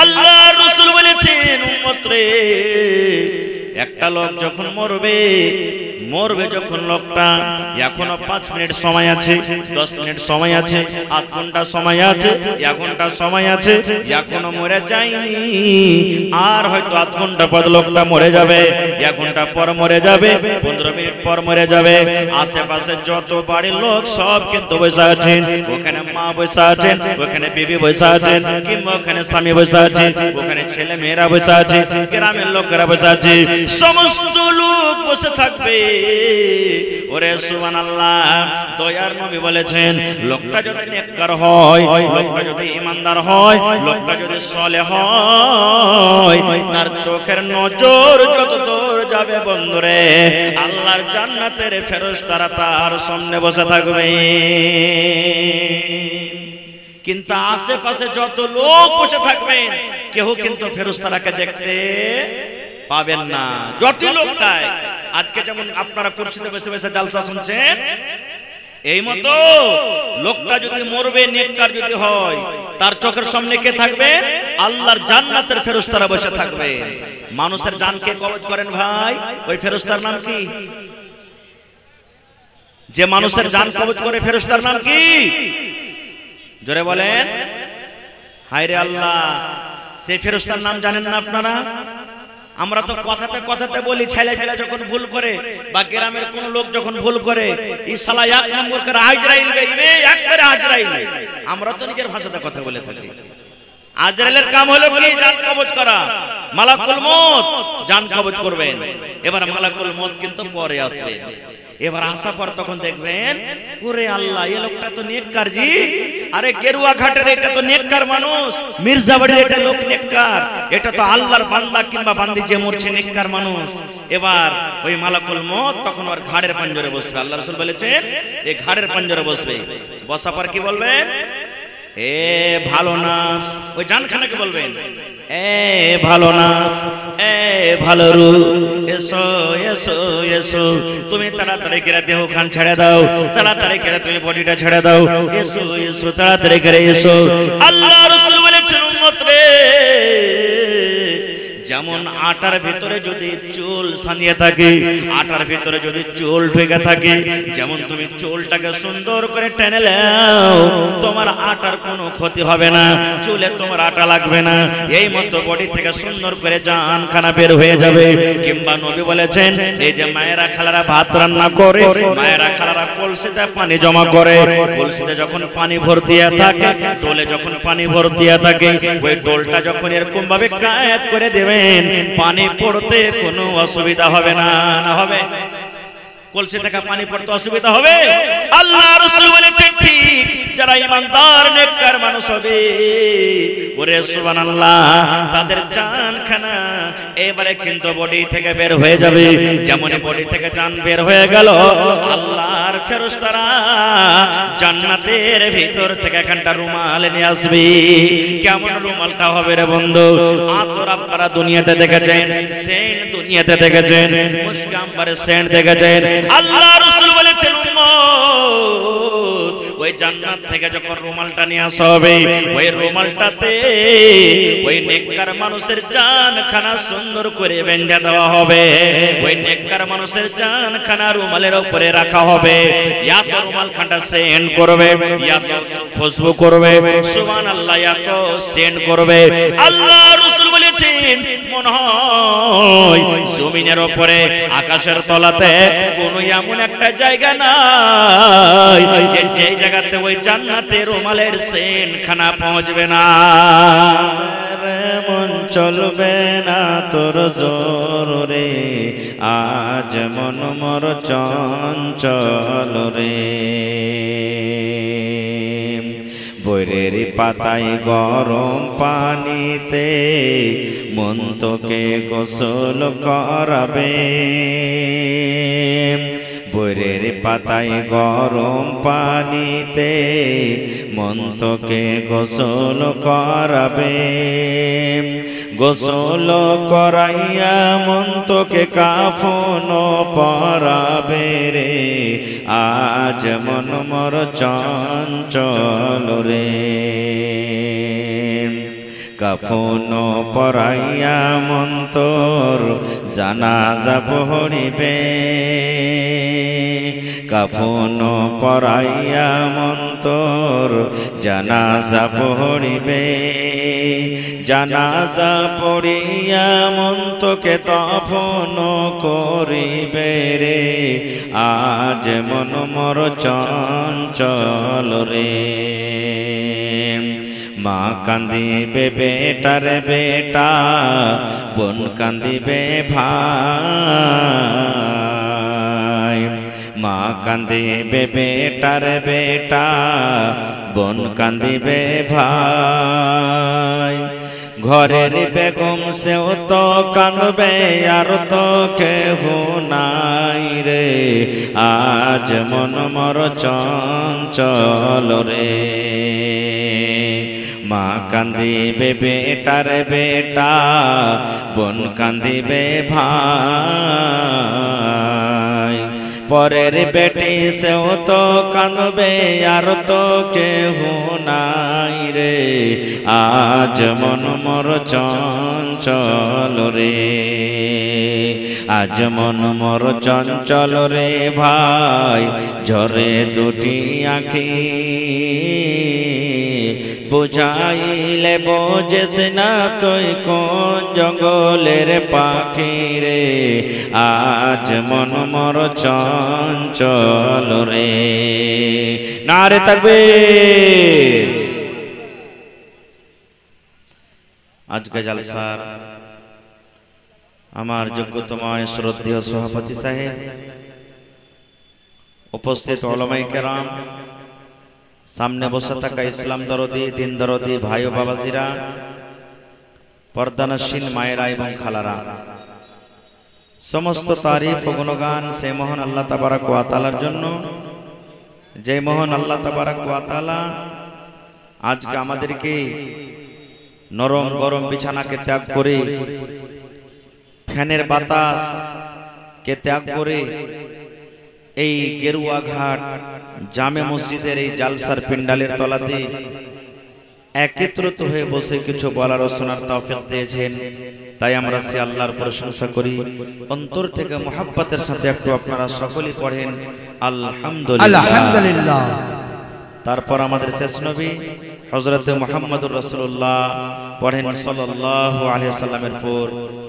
আল্লাহর রাসূল বলেছেন উম্মত রে, একটা লোক যখন মরবে যখন লোকটা এখনো 5 মিনিট সময় আছে, 10 মিনিট সময় আছে, আধ ঘন্টা সময় আছে, 1 ঘন্টা সময় আছে, এখনো মরে যায়নি। আর হয়তো আধ ঘন্টা পর লোকটা মরে যাবে, 1 ঘন্টা পর মরে যাবে, 15 মিনিট পর মরে যাবে। আশেপাশে যত বাড়ির লোক সব কিন্তু বসে আছেন, ওখানে মা বসে আছেন, ওখানে বিবি বসে আছেন, কিংবা ওখানে স্বামী বসে আছে, ওখানে ছেলে মেয়েরা বসে আছে, গ্রামের লোকেরা বসে আছে, সমস্ত লোক বসে থাকবে। ওরে সুবহানাল্লাহ, দয়ার নবী বলেছেন লোকটা যদি নেককার হয়, লোকটা যদি ঈমানদার হয়, লোকটা যদি সালেহ হয়, তার চোখের নজর যত দূর যাবে বন্ধুরে, আল্লাহর জান্নাতের ফেরেশতারা তার সামনে বসে থাকবে। কিন্তু আশেপাশে যত লোক বসে থাকবেন কেউ কিন্তু ফেরেশতারাকে দেখতে পাবেন না, যত লোক তাই। আজকে যেমন আপনারা কুরসিতে বসে বসে জালসা শুনছেন, এই মতো লোকটা যদি মরবে নেককার যদি হয়, তার চোখের সামনে কে থাকবে? আল্লাহর জান্নাতের ফেরেশতারা বসে থাকবে। মানুষের জানকে কবজ করেন ভাই, ওই ফেরেশতার নাম কি? যে মানুষের জান কবজ করে ফেরেশতার নাম কি? জোরে বলেন। হায়রে আল্লাহ, সেই ফেরেশতার নাম জানেন না আপনারা? আমরা তো কথাতে কথাতে বলি, ছেলে ছেলে যখন ভুল করে বা গ্রামের কোন লোক যখন ভুল করে, ই শালা 1 নম্বর করে আজরাইল গাইবে, একবারে আজরাইল। আমরা তো নিজের ভাষাতে কথা বলে থাকি। আজরাইলের কাম হলো কি? জান কবজ করা। মালাকুল মউত জান কবজ করবেন। এবার মালাকুল মউত কিন্তু পরে আসবে। এবার আসার পর তখন দেখবেন, ওরে আল্লাহ, এই লোকটা তো নেককার জি। আরে গেরুয়া ঘাটের এটা তো নেককার মানুষ, মির্জাবাড়ির এটা লোক নেককার, এটা তো আল্লাহর বান্দা কিংবা বান্দি যে মরছে নেককার মানুষ। এবার ওই মালাকুল মউত তখন ওর ঘাড়ের পাঞ্জরে বসবে। আল্লাহ রাসূল বলেছেন এই ঘাড়ের পাঞ্জরে বসবে। বসার পর কি বলবেন? এ ভালো নাফস, ওই জানখানাকে বলবেন, এ ভালো নাফস, এ ভালো রূহ, এসো এসো এসো, তুমি তাড়াতাড়ি করে দেহ খান ছেড়ে দাও, তাড়াতাড়ি করে তুমি বডিটা ছেড়ে দাও, এসো এসো, তাড়াতাড়ি করে এসো। আল্লাহ রাসূল বলেছেন উম্মত রে, যেমন আটার ভিতরে যদি চুল সানিয়ে থাকে, আটার ভিতরে যদি চুল ঢেকে থাকে, যেমন তুমি চুলটাকে সুন্দর করে টেনে নাও, তোমার আটার কোনো ক্ষতি হবে না, চুলে তোমার আটা লাগবে না। এই মতো বডি থেকে সুন্দর করে জানখানা বের হয়ে যাবে। কিংবা নবী বলেছেন, এই যে মায়েরা খালারা ভাত রান্না করে, মায়েরা খালারা কলসিতে পানি জমা করে, কলসিতে যখন পানি ভর্তি থাকে, ডোলে যখন পানি ভর্তি থাকে, ওই ডোলটা যখন এরকম ভাবে কায়েত করে দেবে, পানি পড়তে কোনো অসুবিধা হবে না। না হবে? কলসি থেকে পানি পড়তে অসুবিধা হবে? আল্লাহ রাসূল বলেছেন ঠিক যারা ঈমানদার নেককার মানুষ হবে, ওরে সুবহানাল্লাহ, তাদের জানখানা এবারে কিন্তু বডি থেকে বের হয়ে যাবে। যেমন বডি থেকে জান বের হয়ে গেল, আল্লাহর ফেরেশতারা জান্নাতের ভিতর থেকে একটা রুমাল নিয়ে আসবে। কেমন রুমালটা হবে রে বন্ধু? আতর আপনারা দুনিয়াতে দেখেছেন, সেন্ট দুনিয়াতে দেখেছেন, মুশক আম্বারে সেন্ট দেখেছেন। আল্লাহ রাসূল বলেছেন উম্মত, ওই জান্নাত থেকে যখন রুমালটা নিয়ে আসা হবে, ওই রুমালটাতে ওই নেককার মানুষের জানখানা সুন্দর করে বেঁধে দেওয়া হবে। ওই নেককার মানুষের জানখানা রুমালের উপরে রাখা হবে। ইয়া তো রুমাল খানটা সেন্ট করবে, ইয়া তো খুশবু করবে, সুবহানাল্লাহ, ইয়া তো সেন্ট করবে। আল্লাহ রাসূল বলেছেন মনে হয় জমিনের উপরে আকাশের তলাতে কোনো এমন একটা জায়গা নাই যে জায়গাতে ওই জান্নাতের রুমালের সেন্ট খানা পৌঁছবে না। মন চলবে না তোর জোর রে, আজ মন মোর চঞ্চল রে। বৈরের পাতায় গরম পানিতে মন তোকে গোসল করাবে। বৈরের পাতায় গরম পানিতে মন তোকে গোসল করাবে। গোসল করাইয়া মন তোকে কাফন পরাবে রে, আজ মন মোর চঞ্চল রে। কাফন পরাইয়া মন্তর জানাজা পড়িবে কাফন পরাইয়া মন্তর জানাজা পড়িবে জানাজা পড়িয়া মন্তকে তফন করিবে রে আজ মন মর চঞ্চল রে মা কান্দিবে বেটার বেটা বোন কান্দিবে ভাই মা কান্দিবে বেটার বেটা বোন কান্দিবে ভাই ঘরের বেগম সেও তো কাঁদবে আর তো কেহ নাই রে আজ মন মর চঞ্চল রে মা কান্দিবে বেটার বেটা বোন কান্দিবে ভাই পরের বেটি সেও তো কাঁদবে আর তো কেহ নাই রে আজ মন মর চঞ্চল রে আজ মন মর চঞ্চল রে ভাই ঝরে দুটি আঁখি বুঝাইলে বোঝেস না তুই কোন জঙ্গলের পাখি রে আজ মন মর চঞ্চল রে নারে তাকবীর আজকে জলসার আমার যোগ্যতময় শ্রদ্ধেয় সভাপতি সাহেব উপস্থিত উলামায়ে কেরাম সামনে বসে থাকা ইসলাম দরদি দিন দরদি ভাই ও বাবাজিরা পর্দানশীল মায়েরা এবং খালারা সমস্ত তারিফ ও গুণগান সেই মহান আল্লাহ তাবারক ওয়া তাআলার জন্য যে মহান আল্লাহ তাবারক ওয়া তাআলা আজকে আমাদেরকে নরম গরম বিছানাকে ত্যাগ করে ফ্যানের বাতাস কে ত্যাগ করে এই গেরুয়া ঘাট জামে মসজিদের এই জালসার পিন্ডালের তলাতে একত্রিত হয়ে বসে কিছু বলার ও শোনার তৌফিক দিয়েছেন তাই আমরা সে আল্লাহর প্রশংসা করি অন্তর থেকে মুহাব্বতের সাথে একটু আপনারা সকলেই পড়েন আলহামদুলিল্লাহ তারপর আমাদের শেষ নবী হযরত মুহাম্মদুর রাসূলুল্লাহ পড়েন সাল্লাল্লাহু আলাইহি ওয়াসাল্লামের পর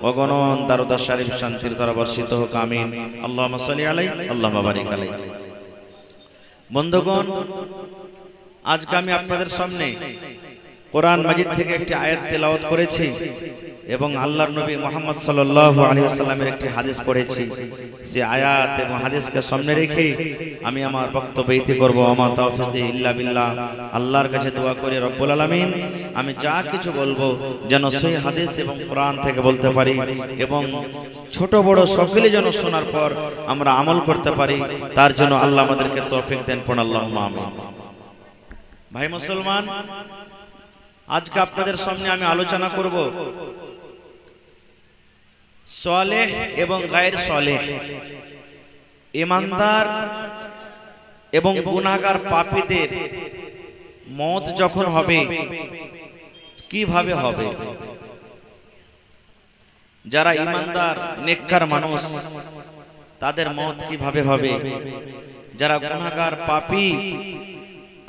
অগণন দারুদ শরীফ শান্তির দ্বারা বর্ষিত হোক আমিন আল্লাহুম্মা সাল্লি আলাইহি আল্লাহুম্মা বারিক আলাইহি বন্ধুগণ আজকে আমি আপনাদের সামনে কোরআন মাজিদ থেকে একটি আয়াত তেলাওয়াত করেছি এবং আল্লাহর নবী মুহাম্মদ সাল্লাল্লাহু আলাইহি ওয়াসাল্লামের একটি হাদিস পড়েছি সেই আয়াত এবং হাদিসকে সামনে রেখে আমি আমার বক্তব্য ইতি করব আমা তাওফিকি ইল্লা বিল্লাহ আল্লাহর কাছে দোয়া করি রব্বুল আলামিন আমি যা কিছু বলবো যেন সেই হাদিস এবং কোরআন থেকে বলতে পারি এবং ছোট বড় সকলে যেন শোনার পর আমরা আমল করতে পারি তার জন্য আল্লাহ আমাদেরকে তৌফিক দেন পড়ুন আল্লাহুম্মা আমিন ভাই মুসলমান আজকে আপনাদের সামনে আমি আলোচনা করব সালেহ এবং গায়র সালেহ ঈমানদার এবং গুনাহগার পাপীদের মওত যখন হবে কিভাবে হবে যারা ঈমানদার নেককার মানুষ তাদের মওত কিভাবে হবে যারা গুনাহগার পাপী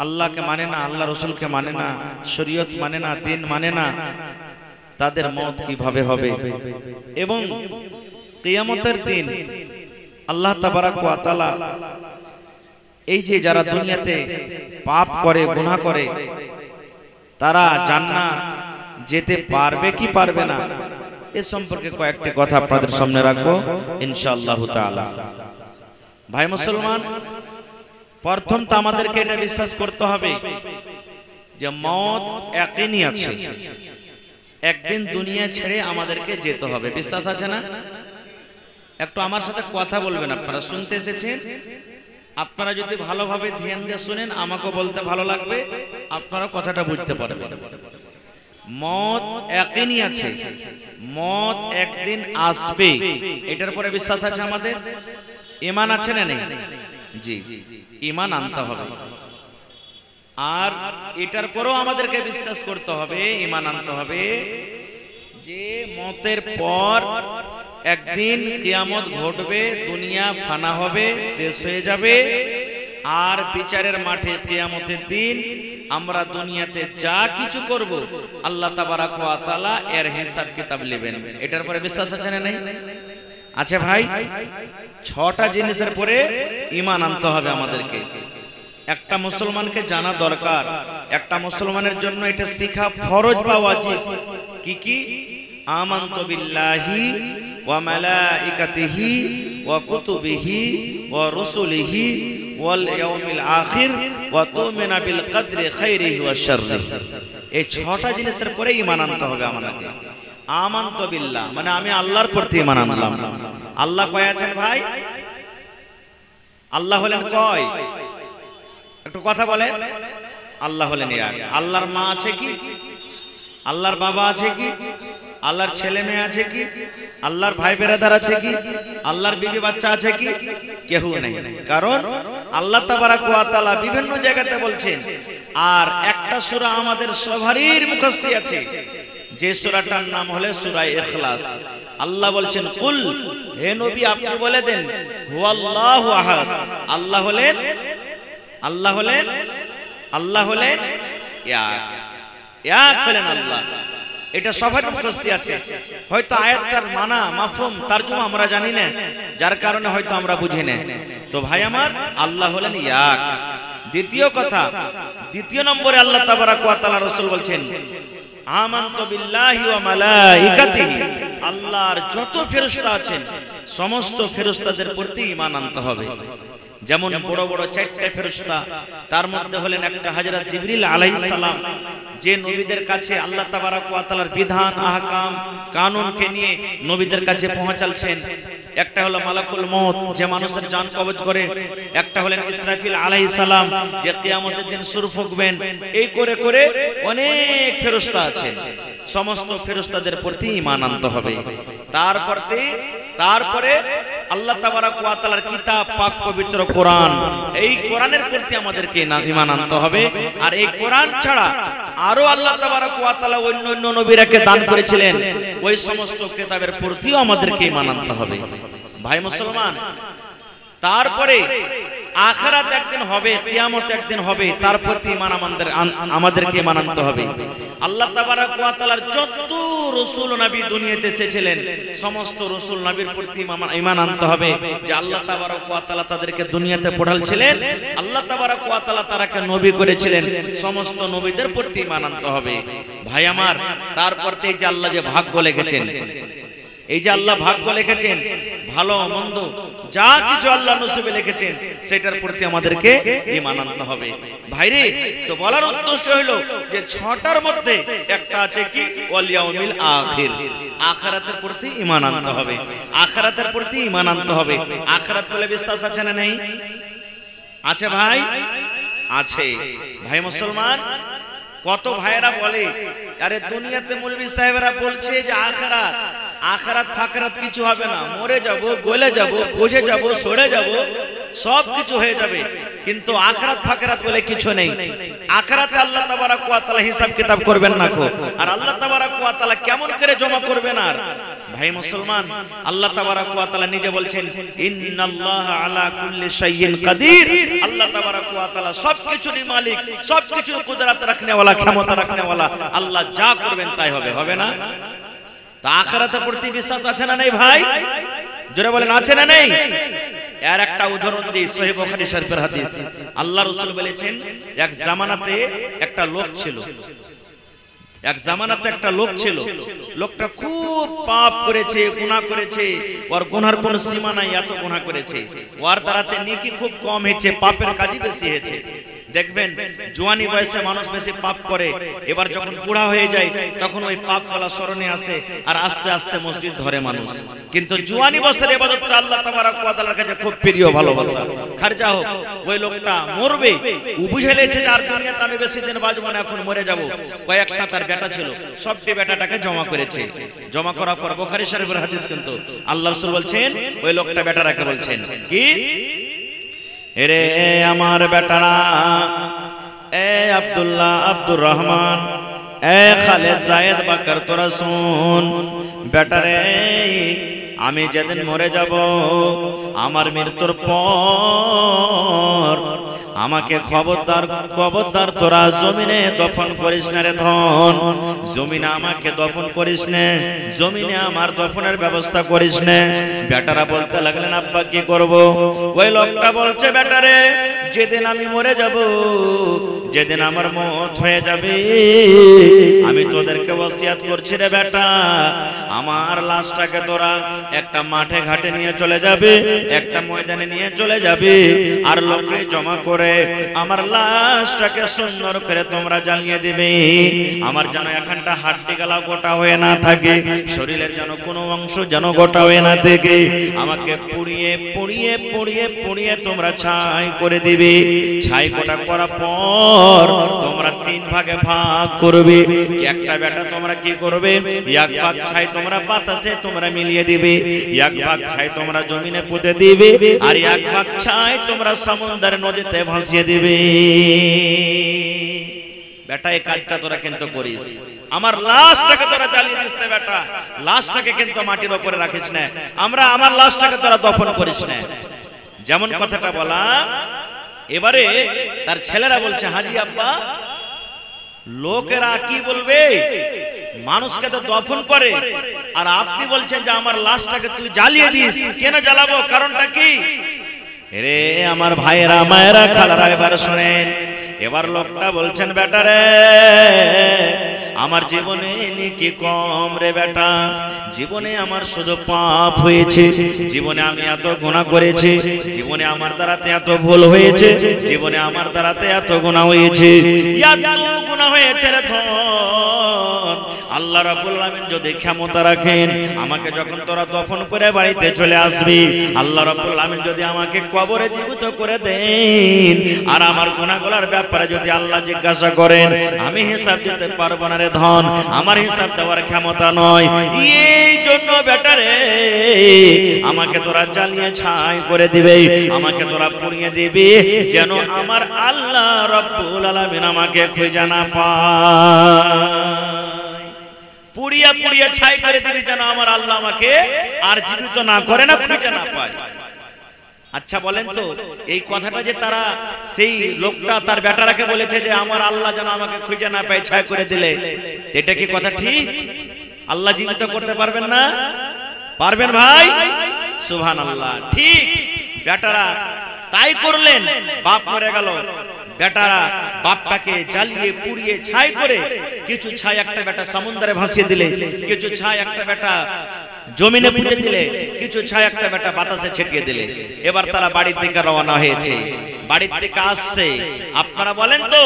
আল্লাহকে মানে না আল্লাহ রাসূলকে মানে না শরীয়ত মানে না দিন মানে না তাদের মওত কিভাবে হবে এবং কিয়ামতের দিন আল্লাহ তাবারক ওয়া তাআলা এই যে যারা দুনিয়াতে পাপ করে গুনাহ করে তারা জান্নাত যেতে পারবে কি পারবে না এ সম্পর্কে কয়েকটি কথা আপনাদের সামনে রাখবো ইনশাআল্লাহ তাআলা ভাই মুসলমান প্রথম তো আমাদেরকে এটা বিশ্বাস করতে হবে যে মওত ইয়াকিনী আছে একদিন দুনিয়া ছেড়ে আমাদেরকে যেতে হবে বিশ্বাস আছে না একটু আমার সাথে কথা বলবেন আপনারা শুনতে এসেছেন আপনারা যদি ভালোভাবে ধ্যান দিয়ে শুনেন আমাকে বলতে ভালো লাগবে আপনারা কথাটা বুঝতে পারবেন মওত ইয়াকিনী আছে মওত একদিন আসবে এটার পরে বিশ্বাস আছে আমাদের ঈমান আছে না নেই জি ঈমান আনতে হবে আর এটার পরেও আমাদেরকে বিশ্বাস করতে হবে, ঈমান আনতে হবে যে মতের পর একদিন কিয়ামত ঘটবে, দুনিয়া ফানা হবে, শেষ হয়ে যাবে, আর বিচারের মাঠে কিয়ামতের দিন আমরা দুনিয়াতে যা কিছু করব আল্লাহ তাবারাক ওয়া তাআলা এর হিসাব কিতাব নেবেন। এটার পরে বিশ্বাস আছে না নাই? আচ্ছা ভাই, 6টা জিনিসের পরে ঈমান আনতে হবে আমাদেরকে। একটা মুসলমানকে জানা দরকার, একটা মুসলমানের জন্য এটা শিখা ফরজ বা ওয়াজিব। কি কি? আমানতু বিল্লাহি ওয়া মালাইকাতিহি ওয়া কুতুবিহি ওয়া রুসুলিহি ওয়াল ইয়াউমিল আখির ওয়া তুমিনা বিল কদরি খাইরিহি ওয়া শাররিহি। এই 6টা জিনিসের পরে ঈমান আনতে হবে আমাদেরকে। আমানতু বিল্লাহ মানে আমি আল্লাহর প্রতি ঈমান আনলাম। আল্লাহ কয় আছেন ভাই? আল্লাহ হলেন কয়? একটু কথা বলেন। আল্লাহ হলেন এক। আল্লাহর মা আছে কি? আল্লাহর বাবা আছে কি? আল্লাহর ছেলে মেয়ে আছে কি? আল্লাহর ভাই বেরাদার আছে কি? আল্লাহর বিবি বাচ্চা আছে কি? কেউ নেই। কারণ আল্লাহ তাবারাক ওয়া তাআলা বিভিন্ন জায়গাতে বলছেন। আর একটা সূরা আমাদের সবারই মুখস্থ আছে, যে সূরাটার নাম হলো সূরা ইখলাস। আল্লাহ বলছেন, কুল, হে নবী আপনি বলে দেন, হুয়াল্লাহু আহাদ, আল্লাহ হলেন এক হলেন আল্লাহ। এটা সবার মুখস্থ আছে। হয়তো আয়াতটার মানা মাফহুম তরজমা আমরা জানি না, যার কারণে হয়তো আমরা বুঝি না। তো ভাই আমার, আল্লাহ হলেন এক। দ্বিতীয় কথা, দ্বিতীয় নম্বরে আল্লাহ তাবারাক ওয়া তাআলা রাসূল বলছেন, আমানতু বিল্লাহি ওয়া মালাইকাতিহি, আল্লাহর যত ফেরেশতা আছেন সমস্ত ফেরেশতাদের প্রতি ঈমান আনতে হবে। যেমন বড় বড় 4টা ফেরেশতা, তার মধ্যে হলেন একটা হযরত জিবরিল আলাইহিস সালাম, যে নবীদের কাছে আল্লাহ তাবারাক ওয়া তাআলার বিধান আহকাম কানুনকে নিয়ে নবীদের কাছে পৌঁছালছেন। একটা হলো মালাকুল মউত, যে মানুষের জান কবজ করে। একটা হলেন ইসরাফিল আলাইহিস সালাম, যে কিয়ামতের দিন সুর ফুঁকবেন। এই করে করে অনেক ফেরেশতা আছেন। সমস্ত ফেরেশতাদের প্রতি ঈমান আনতে হবে। তারপরে আল্লাহ তাবারাক ওয়া তাআলার কিতাব পাক পবিত্র কোরআন, এই কোরআনের প্রতি আমাদেরকে ঈমান আনতে হবে। আর এই কোরআন ছাড়া আরো আল্লাহ তাবারাক ওয়া তাআলা অন্য নবীরাকে দান করেছিলেন, ওই সমস্ত কিতাবের প্রতিও আমাদেরকে ঈমান আনতে হবে। ভাই মুসলমান, তারপরে আখিরাত একদিন হবে, কিয়ামত একদিন হবে, তার প্রতি ঈমান আমাদেরকে ঈমান আনতে হবে। আল্লাহ তাবারাক ওয়া তাআলার যত রাসূল নবী দুনিয়াতে এসেছিলেন সমস্ত রাসূল নবীর প্রতি ঈমান আনতে হবে, যে আল্লাহ তাবারাক ওয়া তাআলা তাদেরকে দুনিয়াতে পাঠালছিলেন, আল্লাহ তাবারাক ওয়া তাআলা তারাকে নবী করেছিলেন। সমস্ত নবীদের প্রতি ঈমান আনতে হবে। ভাই আমার, তারপর এই যে আল্লাহ যে ভাগ্য লিখেছেন, এই যে আল্লাহ ভাগ্য লিখেছেন, ভালো মন্দ যা কিছু আল্লাহ নসিবে লিখেছেন সেটার প্রতি আমাদেরকে ঈমান আনতে হবে। ভাইরে, তো বলার উদ্দেশ্য হলো যে 6টার মধ্যে একটা আছে কি? ওয়াল ইয়াউমিল আখির, আখিরাতের প্রতি ঈমান আনতে হবে। আখিরাতের প্রতি ঈমান আনতে হবে। আখিরাত বলে বিশ্বাস আছে না নেই? আছে ভাই, আছে। ভাই মুসলমান, কত ভাইরা বলে, আরে দুনিয়াতে মৌলভী সাহেবরা বলছে যে আখিরাত আখিরাত ফাকিরাত কিছু হবে না, মরে যাব, গলে যাব, বুঝে যাব, সরে যাব, সব কিছু হয়ে যাবে, কিন্তু আখিরাত ফাকিরাত বলে কিছু নেই। আখিরাতে আল্লাহ তাবারাক ওয়া তাআলা হিসাব কিতাব করবেন না কো। আর আল্লাহ তাবারাক ওয়া তাআলা কেমন করে জমা করবেন? আর ভাই মুসলমান, আল্লাহ তাবারাক ওয়া তাআলা নিজে বলছেন, ইন্নাল্লাহা আলা কুল্লি শাইইন কাদির, আল্লাহ তাবারাক ওয়া তাআলা সবকিছুর মালিক, সবকিছুর কুদরত রাখনে ওয়ালা, ক্ষমতা রাখনে ওয়ালা। আল্লাহ যা করবেন তাই হবে, হবে না? তা আখিরাতের প্রতি বিশ্বাস আছে না নেই ভাই? জোরে বলেন, আছে না নেই? এর একটা উদাহরণ দিই, সহিহ বুখারী শরীফের হাদিস। আল্লাহ রাসূল বলেছেন, এক জামানাতে একটা লোক ছিল, এক জামানাতে একটা লোক ছিল, লোকটা খুব পাপ করেছে, গুনাহ করেছে, ওর গুনার কোনো সীমা নাই, এত গুনাহ করেছে। ওর দ্বারাতে নেকি খুব কম হয়েছে, পাপের কাজই বেশি হয়েছে। দেখবেন জওয়ানি বয়সে মানুষ বেশি পাপ করে, এবার যখন বুড়া হয়ে যায় তখন ওই পাপগুলো স্মরণে আসে, আর আস্তে আস্তে মসজিদ ধরে মানুষ। কিন্তু জওয়ানি বয়সের ইবাদতটা আল্লাহ তাবারাক ওয়া তাআলার কাছে খুব প্রিয়, ভালোবাসা। খারজা হোক, ওই লোকটা মরবে, ও বুঝে লেছে যে আর দুনিয়াতে আমি বেশি দিন বাঁচবো না, এখন মরে যাব। কয়েকটা তার বেটা ছিল, সবটি বেটাটাকে জমা করেছে। জমা করার পর বুখারী শরীফের হাদিস, কিন্তু আল্লাহ রাসূল বলছেন, ওই লোকটা বেটাটাকে বলছেন কি, এরে আমার বেটারা, এ আব্দুল্লাহ, আব্দুর রহমান, এ খালেদ, জায়েদ, বাকর, তোরা শুন বেটারে, আমি যেদিন মরে যাব, আমার মৃত্যুর পর আমাকে খবরদার খবরদার তোরা জমিনে দফন করিস না রে ধন, জমিনে আমাকে দফন করিস না, জমিনে আমার দফনের ব্যবস্থা করিস না। বেটারা বলতে লাগলেন আব্বা কি করব? ওই লোকটা বলছে বেটারে, যেদিন আমি মরে যাব, যেদিন আমার মওত হয়ে যাবে, আমি তোদেরকে ওসিয়াত করছি রে বেটা, আমার লাশটাকে তোরা একটা মাঠে ঘাটে নিয়ে চলে যাবে, একটা ময়দানে নিয়ে চলে যাবে, আর লোকরে জমা করে আমার লাশটাকে সুন্দর করে তোমরা জ্বালিয়ে দিবে। আমার যেন এখানটা হাড্ডি গালা গোটা হয়ে না থাকে, শরীরের যেন কোনো অংশ যেন গোটা হয়ে না থাকে, আমাকে পুড়িয়ে পুড়িয়ে পুড়িয়ে পুড়িয়ে তোমরা ছাই করে দিবে। ছাই গোটা করার পর তোমরা তিন ভাগে ভাগ করবে। একটা বেটা তোমরা কি করবে, এক ভাগ ছাই তোমরা বাতাসে তোমরা মিলিয়ে দিবে, এক ভাগ ছাই তোমরা জমিনে পুঁতে দিবে, আর এক ভাগ ছাই তোমরা সমুদ্রের নদীতে ভাসিয়ে দিবে। বেটা এই কাজটা তোরা কিন্তু করিস, আমার লাশটাকে তোরা জ্বালিয়ে দিস না বেটা, লাশটাকে কিন্তু মাটির উপরে রাখিস না, আমরা আমার লাশটাকে তোরা দফন করিস না। যেমন কথাটা বলা, এবারে তার ছেলেরা বলছে হাজি আব্বা, লোকেরা কি বলবে, মানুষকে তো দফন করে, আর আপনি বলছেন যে আমার লাশটাকে তুই জ্বালিয়ে দিস, কেন জ্বালাবো, কারণটা কি? রে আমার ভাইয়েরা, মায়েরা, খালারা, এবার শুনেন। এবার লোকটা বলছেন বেটারে, আমার জীবনে নেকি কম রে বেটা, জীবনে আমার শুধু পাপ হয়েছে, জীবনে আমি এত গুনাহ করেছি, জীবনে আমার দ্বারাতে এত ভুল হয়েছে, জীবনে আমার দ্বারাতে এত গুনাহ হয়েছে, এত গুনাহ হয়েছে রে ধন। আল্লাহ রাব্বুল আলামিন যদি ক্ষমতা রাখেন, আমাকে যখন তোরা দফন করে বাড়িতে চলে আসবি, আল্লাহ রাব্বুল আলামিন যদি আমাকে কবরে জীবিত করে দেন, আর আমার গুনাহগুলোর ব্যাপারে যদি আল্লাহ জিজ্ঞাসা করেন, আমি হিসাব দিতে পারবো না রে ধন, আমার হিসাব দেওয়ার ক্ষমতা নয়। এই জন্য বেটারে, আমাকে তোরা জ্বালিয়ে ছাই করে দিবে, আমাকে তোরা পুড়িয়ে দিবি, যেন আমার আল্লাহ রাব্বুল আলামিন আমাকে খুঁজে না পায়। পুড়িয়া পুড়িয়া ছাই করে দিবি, যেন আমার আল্লাহ আমাকে আর জীবিত না করে, না খুঁজে না পায়। আচ্ছা বলেন তো, এই কথাটা যে তারা, সেই লোকটা তার বেটারাকে বলেছে যে আমার আল্লাহ যেন আমাকে খুঁজে না পায় ছাই করে দিলে, এটা কি কথা ঠিক? আল্লাহ জীবিত করতে পারবেন না? পারবেন ভাই? সুবহানাল্লাহ। ঠিক, বেটারা তাই করলেন। বাপ মরে গেল, বেটারা বাপটাকে জ্বালিয়ে পুড়িয়ে ছাই করে, কিছু ছাই একটা বেটা সমুদ্রে ভাসিয়ে দিলে, কিছু ছাই একটা বেটা জমিনে পুঁতে দিলে, কিছু ছাই একটা বেটা বাতাসে ছিটিয়ে দিলে। এবার তারা বাড়ির দিকে রওনা হয়েছে, বাড়ির দিকে আসছে। আপনারা বলেন তো,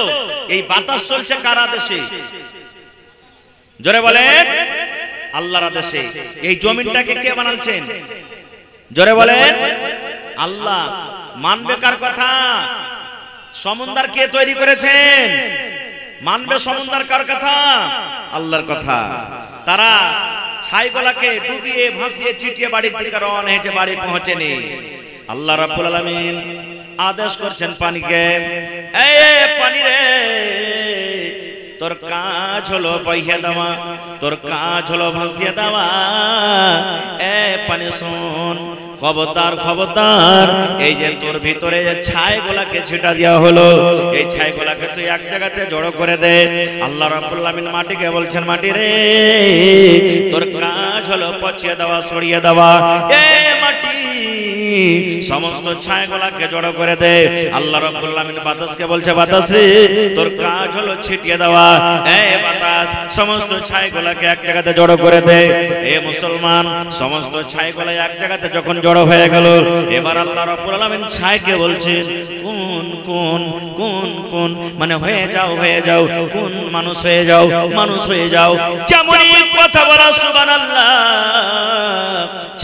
এই বাতাস চলছে কার আদেশে? জোরে বলেন, আল্লাহর আদেশে। এই জমিনটাকে কে বানালছেন? জোরে বলেন, আল্লাহ। মানবে কার কথা? সমুদ্র কে তৈরি করেছেন? মানবে সমুদ্র কার কথা? আল্লাহর কথা। তারা ছাইগুলাকে ডুবিয়ে ভাসিয়ে ছিটিয়ে বাড়ির দিকে রওনা হয়েছে, বাড়ি পৌঁছেনি। আল্লাহ রাব্বুল আলামিন আদেশ করছেন পানিকে, এই পানি রে, তোর কাজ হলো বইয়ে দেওয়া, তোর কাজ হলো ভাসিয়ে দেওয়া। এ পানি শোন, খবরদার খবরদার, এই যে তোর ভিতরে যে ছাইগুলাকে ছিটা দেওয়া হলো, এই ছাইগুলাকে তুই এক জায়গাতে জড়ো করে দে। আল্লাহ রাব্বুল আলামিন মাটিকে বলছেন, মাটি রে, তোর কাজ হলো পচিয়ে দেওয়া, সরিয়ে দেওয়া। এ মাটি, সমস্ত ছাইগুলাকে জড়ো করে দে। আল্লাহ রাব্বুল আলামিন বাতাসকে বলছে, বাতাসে, তোর কাজ হলো ছিটিয়ে দেওয়া। এ বাতাস, সমস্ত ছাইগুলাকে এক জায়গাতে জড়ো করে দে। এ মুসলমান, সমস্ত ছাইগুলা এক জায়গাতে যখন জড়ো হয়ে গেল, এবার আল্লাহ রাব্বুল আলামিন ছাইকে বলছেন, কোন কোন কোন কোন, মানে হয়ে যাও হয়ে যাও, কোন মানুষ হয়ে যাও, মানুষ হয়ে যাও। যেমনই কথা বলা সুবহানাল্লাহ,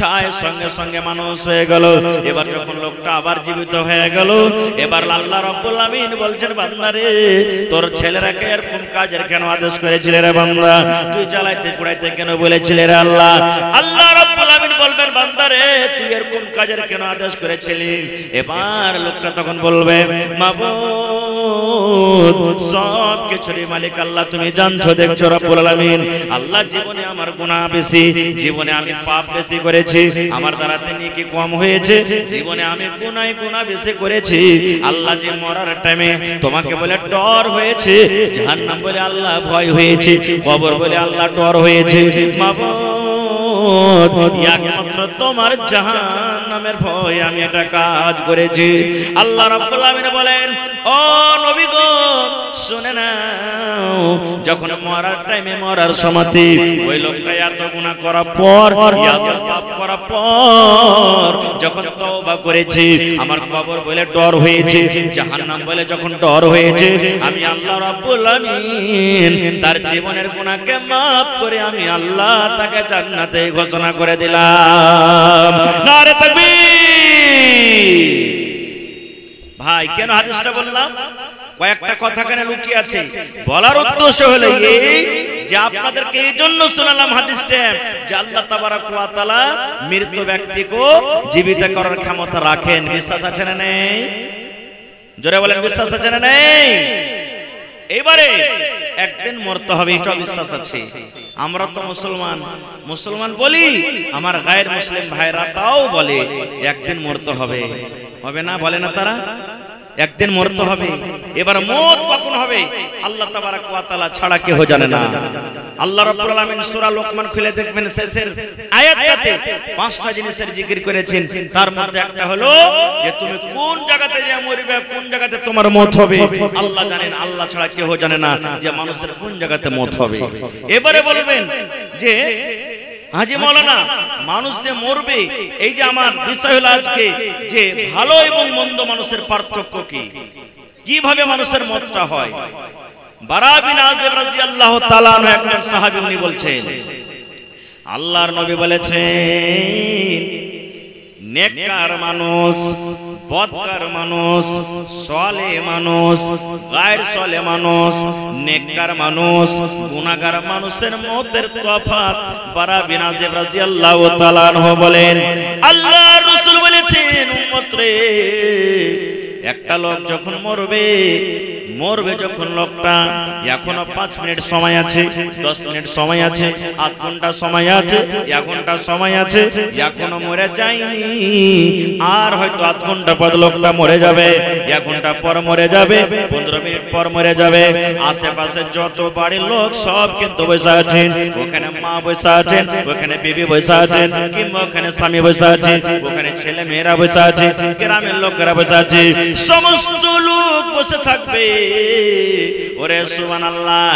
ছায় সঙ্গে সঙ্গে মানুষ হয়ে গেল। এবার যখন লোকটা আবার জীবিত হয়ে গেল, এবার আল্লাহ রাব্বুল আমিন বলছেন, বান্দারে তোর ছেলেরাকে এরকম কাজের কেন আদেশ করেছিলে রে বান্দা? তুই জ্বালাইতে পোড়াইতে কেন বলেছিলে রে আল্লাহ? আল্লাহ রাব্বুল আমিন বলবেন, বান্দারে তুই এরকম কাজের কেন আদেশ করেছিলি? এবার লোকটা তখন বলবে, মাবুদ সব কিছুরই মালিক আল্লাহ, তুমি জানছো দেখছো রাব্বুল আলামিন, আল্লাহ জীবনে আমার গুনাহ বেশি, জীবনে আমি পাপ বেশি করেছি, আমার দ্বারাতে নেকি কম হয়েছে, জীবনে আমি গুনাহ বেশি করেছি। আল্লাহ যে মরার টাইমে তোমাকে বলে ডর হয়েছে, জাহান্নাম বলে আল্লাহ ভয় হয়েছে, কবর বলে আল্লাহ ডর হয়েছে। মাবুদ একমাত্র তোমার জাহান্নামের ভয় আমি এটা কাজ করেছি। আল্লাহ রাব্বুল আমিন বলেন, ও নবী গো শুনে নাও, যখন মরার টাইমে মরার সময়তে ওই লোকটা এত গুনাহ করার পর, এত পাপ করার পর যখন তওবা করেছে, আমার কবর বলে ডর হয়েছে, জাহান্নাম বলে যখন ডর হয়েছে, আমি আল্লাহ রাব্বুল আমিন তার জীবনের গুনাহকে maaf করে আমি আল্লাহ তাকে জান্নাতে ঘোষণা করে দিলাম। নারে তাকবীর। ভাই কেন হাদিসটা বললাম? কয়েকটা কথা কেন লুকিয়ে আছে, বলার উদ্দেশ্য হলো এই যে আপনাদেরকে এই জন্য শোনালাম হাদিসটা, যে আল্লাহ তাবারাক ওয়া তাআলা মৃত ব্যক্তিকে জীবিত করার ক্ষমতা রাখেন। বিশ্বাস আছে না নেই? জোরে বলেন, বিশ্বাস আছে না নেই? এবারে একদিন মরতে হবে, এটা বিশ্বাস আছে। আমরা তো মুসলমান বলি, আমার গায়ের মুসলিম ভাইরা তাও বলে একদিন মরতে হবে। হবে না? বলে না তারা? একদিন মরতে হবে। এবার মত কখন হবে আল্লাহ তাবারাক ওয়া তাআলা ছাড়া কেউ জানে না। আল্লাহ রাব্বুল আলামিন সূরা লোকমান খুলে দেখবেন, শেষের আয়াতটাতে 5টা জিনিসের জিকির করেছেন। তার মধ্যে একটা হলো যে তুমি কোন জায়গাতে যে মরবে, কোন জায়গাতে তোমার মত হবে আল্লাহ জানেন, আল্লাহ ছাড়া কেউ জানে না যে মানুষের কোন জায়গাতে মত হবে। এবারে বলবেন যে হাজী মাওলানা মানুষ যে মরবে, এই যে আমার বিষয় হলো আজকে যে ভালো এবং মন্দ মানুষের পার্থক্য কি, কিভাবে মানুষের মতটা হয়। বারা বিন আযিব রাদিয়াল্লাহু তাআলা আনহু একজন সাহাবী, উনি বলছেন আল্লাহর নবী বলেছেন, নেককার মানুষ, বদকার মানুষ, সালেহ মানুষ, গায়র সালেহ মানুষ, নেককার মানুষ, গুনাহগার মানুষের মধ্যে তফাৎ বারা বিন আযিব রাদিয়াল্লাহু তাআলা আনহু বলেন, আল্লাহর রাসূল বলেছেন, উম্মত রে, একটা লোক যখন মরবে যখন লোকটা এখনো 5 মিনিট সময় আছে, 10 মিনিট সময় আছে, আধ ঘন্টা সময় আছে, 1 ঘন্টা সময় আছে, এখনো মরে যায়নি, আর হয়তো আধ ঘন্টা পর লোকটা মরে যাবে, 1 ঘন্টা পর মরে যাবে, 15 মিনিট পর মরে যাবে। আশেপাশে যত বাড়ির লোক সব কিন্তু বসে আছেন, ওখানে মা বসে আছেন, ওখানে বিবি বসে আছেন, কিংবা ওখানে স্বামী বসে আছে, ওখানে ছেলে মেয়েরা বসে আছে, গ্রামের লোকেরা বসে আছে, সমস্ত লোক বসে থাকবে। ওরে সুবহানাল্লাহ,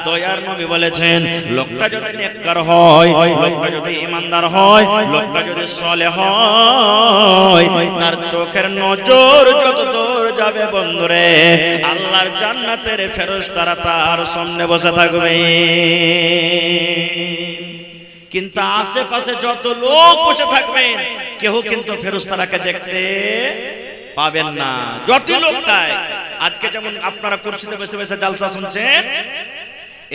দয়ার নবী বলেছেন, লোকটা যদি নেককার হয়, লোকটা যদি ঈমানদার হয়, লোকটা যদি সালেহ হয়, তার চোখের নজর যত দূর যাবে বন্ধুরে, আল্লাহর জান্নাতের ফেরেশতারা তার সামনে বসে থাকবে। কিন্তু আশেপাশে যত লোক বসে থাকবেন, কেউ কিন্তু ফেরেশতারাকে দেখতে পাবেন না, যত লোক তাই। আজকে যেমন আপনারা কুরসিতে বসে বসে জালসা শুনছেন,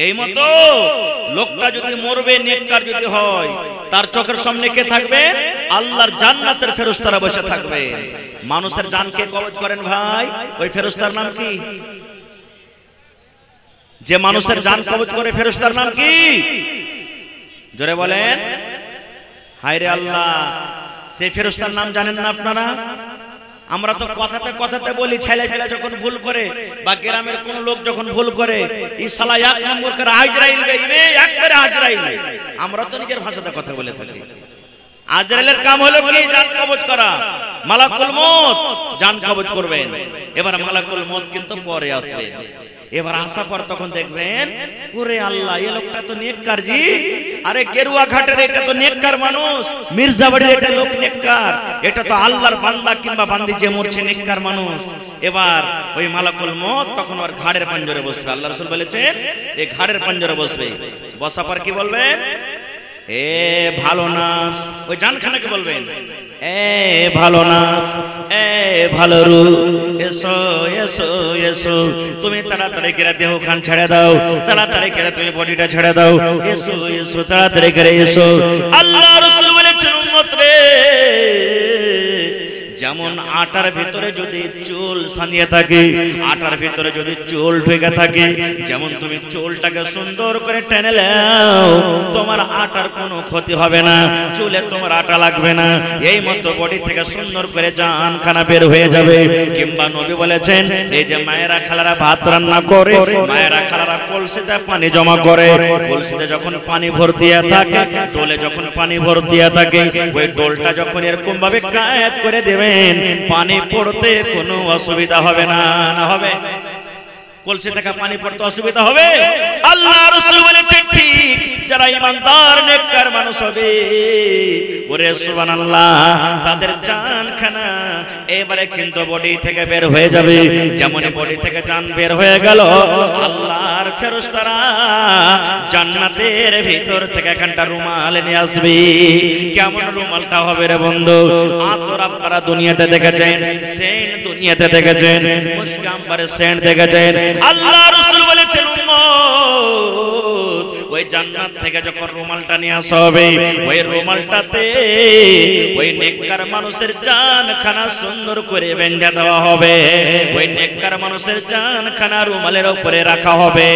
এই মতো লোকটা যদি মরবে, নেককার যদি হয়, তার চোখের সামনে কে থাকবে? আল্লাহর জান্নাতের ফেরেশতারা বসে থাকবে। মানুষের জানকে কবজ করেন ভাই, ওই ফেরেশতার নাম কি? যে মানুষের জান কবজ করে ফেরেশতার নাম কি? জোরে বলেন। হায়রে আল্লাহ, সেই ফেরেশতার নাম জানেন না আপনারা? আমরা তো কথাতে কথাতে বলি, ছেলে ফেলে যখন ভুল করে বা গ্রামের কোন লোক যখন ভুল করে, ই শালা 1 নম্বর করে আজরাইল গাইবে, একবারে আজরাইল। আমরা তো নিজের ভাষাতে কথা বলে থাকি। আজরাইলের কাম হলো কি? জান কবজ করা। মালাকুল মউত জান কবজ করবেন। এবার মালাকুল মউত কিন্তু পরে আসবে। এবার আসার পর তখন দেখবেন, ওরে আল্লাহ, এই লোকটা তো নেককার জি, আরে গেরুয়া ঘাটের এটা তো নেককার মানুষ, মির্জাবাড়ির এটা লোক নেককার, এটা তো আল্লাহর বান্দা কিংবা বান্দি যে মরছে নেককার মানুষ। এবার ওই মালাকুল মউত তখন ওর ঘাড়ের পাঞ্জরে বসবে। আল্লাহ রাসূল বলেছেন, এই ঘাড়ের পাঞ্জরে বসবে। বসার পর কি বলবেন? এ ভালো নাফস, ওই জানখানাকে বলবেন এ ভালো নাফস, এ ভালো রূহ, এসো এসো এসো, তুমি তাড়াতাড়ি করে দেহ খান ছেড়ে দাও, তাড়াতাড়ি করে তুমি বডিটা ছেড়ে দাও, এসো এসো তাড়াতাড়ি করে এসো। আল্লাহ রাসূল বলেছেন উম্মত রে, যেমন আটার ভিতরে যদি চুল সানিয়ে থাকে, আটার ভিতরে যদি চুল ঢুকে থাকে, যেমন তুমি চুলটাকে সুন্দর করে টেনে নাও, তোমার আটার কোনো ক্ষতি হবে না, চুলে তোমার আটা লাগবে না, এই মতো বডি থেকে সুন্দর করে জানখানা বের হয়ে যাবে। কিংবা নবী বলেছেন, এই যে মায়েরা খালারা ভাত রান্না করে, মায়েরা খালারা কলসিতে পানি জমা করে, কলসিতে যখন পানি ভর্তি থাকে, ডোলে যখন পানি ভর্তি থাকে, ওই ডোলটা যখন এরকম ভাবে কায়েত করে দেবে, পানি পড়তে কোনো অসুবিধা হবে না। না হবে? কলসি থেকে পানি পড়তে অসুবিধা হবে? আল্লাহ রাসূল বলেছেন ঠিক যারা ঈমানদার নেককার মানুষ হবে, ওরে সুবহানাল্লাহ, তাদের জানখানা এবারে কিন্তু বডি থেকে বের হয়ে যাবে। যেমন বডি থেকে জান বের হয়ে গেল, আল্লাহর ফেরেশতারা জান্নাতের ভিতর থেকে একটা রুমাল নিয়ে আসবে। কেমন রুমালটা হবে রে বন্ধু? আতর আপনারা দুনিয়াতে দেখেছেন, সেন্ট দুনিয়াতে দেখেছেন, মুশক আম্বারের সেন্ট দেখেছেন। আল্লাহ রাসূল বলেছেন উম্মত, ওই জান্নাত থেকে যখন রুমালটা নিয়ে আসা হবে, ওই রুমালটাতে ওই নেককার মানুষের জানখানা সুন্দর করে বেঁধে দেওয়া হবে। ওই নেককার মানুষের জানখানা রুমালের উপরে রাখা হবে।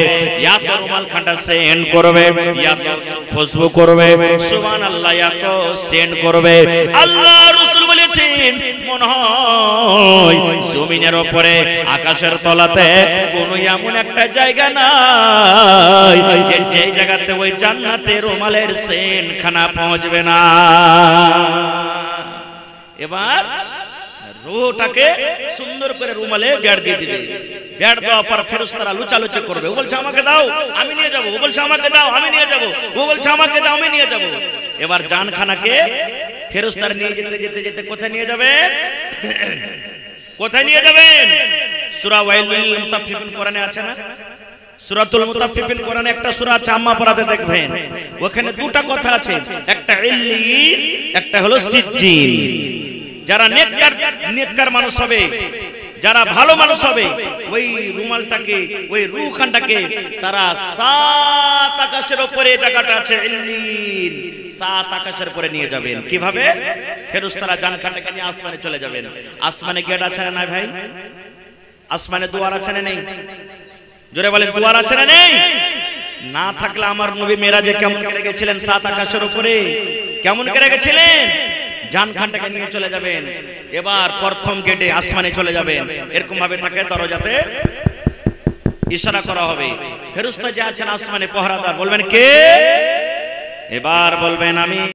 ইয়া তো রুমাল খানটা সেন্ট করবে, ইয়া তো খুশবু করবে, সুবহানাল্লাহ, ইয়া তো সেন্ট করবে। আল্লাহ রাসূল বলেছেন মনে হয় জমিনের উপরে আকাশের তলাতে কোন এমন একটা জায়গা নাই যে জায়গাতে ওই জান্নাতের রুমালের সেন্ট খানা পৌঁছবে না। এবার রূহটাকে সুন্দর করে রুমালে বেড় দিয়ে দিবে। বেড় দেওয়ার পর ফেরেশতারা লুচালুচি করবে। ও বলছে আমাকে দাও, আমি নিয়ে যাব। ও বলছে আমাকে দাও, আমি নিয়ে যাব। ও বলছে আমাকে দাও, আমি নিয়ে যাব। এবার জানখানাকে ফেরেশতারা নিয়ে যেতে যেতে যেতে কোথায় নিয়ে যাবেন? কোথায় নিয়ে যাবেন? সূরা ওয়াইলুল মুতাফফিফিন কোরআনে আছে না? সূরাতুল মুতাফফিফিন কোরআনে একটা সূরা আছে, আম্মা পড়াতে দেখবেন। ওখানে দুটো কথা আছে, একটা ইল্লিন, একটা হলো সিজ্জিন। যারা নেককার মানুষ হবে, যারা ভালো মানুষ হবে, ওই রুমালটাকে, ওই রূহখানটাকে তারা সাত আকাশের উপরে জায়গাটা আছে ইল্লিন, সাত আকাশের উপরে নিয়ে যাবেন। কিভাবে? ফেরেশতারা জানখানটাকে নিয়ে আসমানে চলে যাবেন। আসমানে গেট আছে না ভাই? আসমানে দুয়ার আছে না নেই? জোরে বলেন, দুয়ার আছে না নেই? না থাকলে আমার নবী মেরাজে কেমন করে গেছিলেন? সাত আকাশের উপরে কেমন করে গেছিলেন? জানখানটাকে নিয়ে চলে যাবেন। এবার প্রথম গেটে আসমানে চলে যাবেন। এরকম ভাবে তাকে দরজাতে ইশারা করা হবে। ফেরেশতা যে আছেন আসমানে পহরাদার, বলবেন কে? এবার বলবেন আমি।